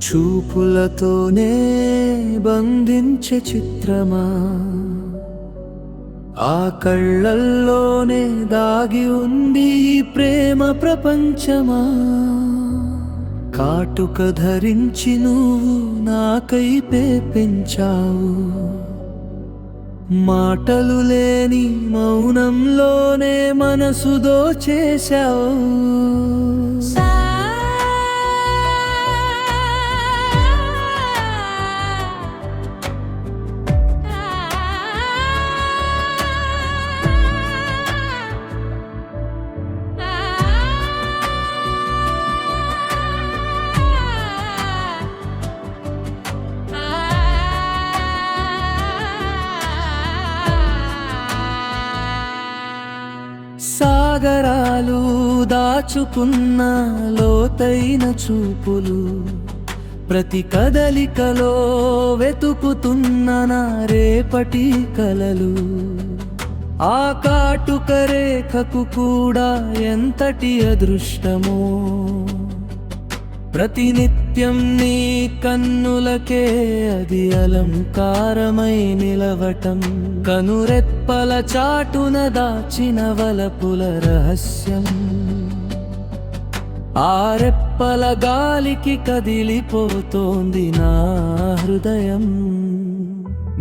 చూపులతోనే బంధించే చిత్రమా, ఆ కళ్ళల్లోనే దాగి ఉంది ఈ ప్రేమ ప్రపంచమా. కాటుక ధరించి నువ్వు నాకై పెంచావు, మాటలు లేని మౌనంలోనే మనసు దోచేశావు. సాగరాలు దాచుకున్న లోతైన చూపులు, ప్రతి కదలికలో వెతుకుతున్న నా రేపటి కలలు. ఆ కాటుక రేఖకు కూడా ఎంతటి అదృష్టమో, ప్రతినిత్యం నీ కన్నులకే అది అలంకారమై నిలవటం. కనురెప్పల చాటున దాచిన వలపుల రహస్యం, ఆ రెప్పల గాలికి కదిలిపోతోంది నా హృదయం.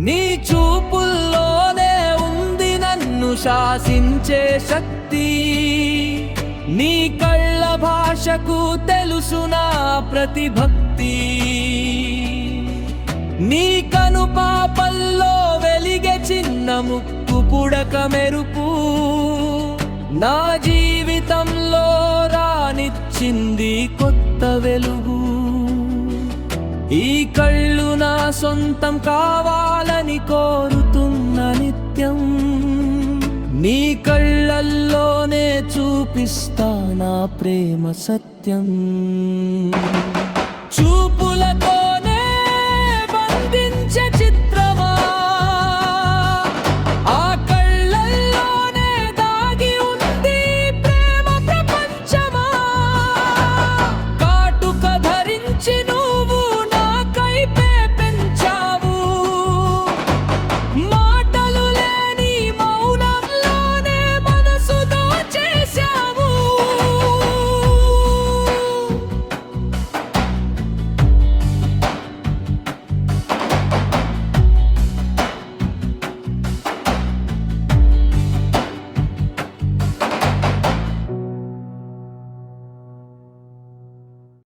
నీ చూపుల్లోనే ఉంది నన్ను శాసించే శక్తి, నీ కళ్ళ భాషకు తెలుసు నా ప్రతిభక్తి. నీ కనుపాపల్లో వెలిగే చిన్న ముక్కు పుడక మెరుపు, నా జీవితంలో రానిచ్చింది కొత్త వెలుగు. ఈ కళ్ళు నా సొంతం కావాలని కోరుతున్న నిత్యం, నీ కళ్ళల్లోనే చూపిస్తా నా ప్రేమ సత్యం. చూపులతో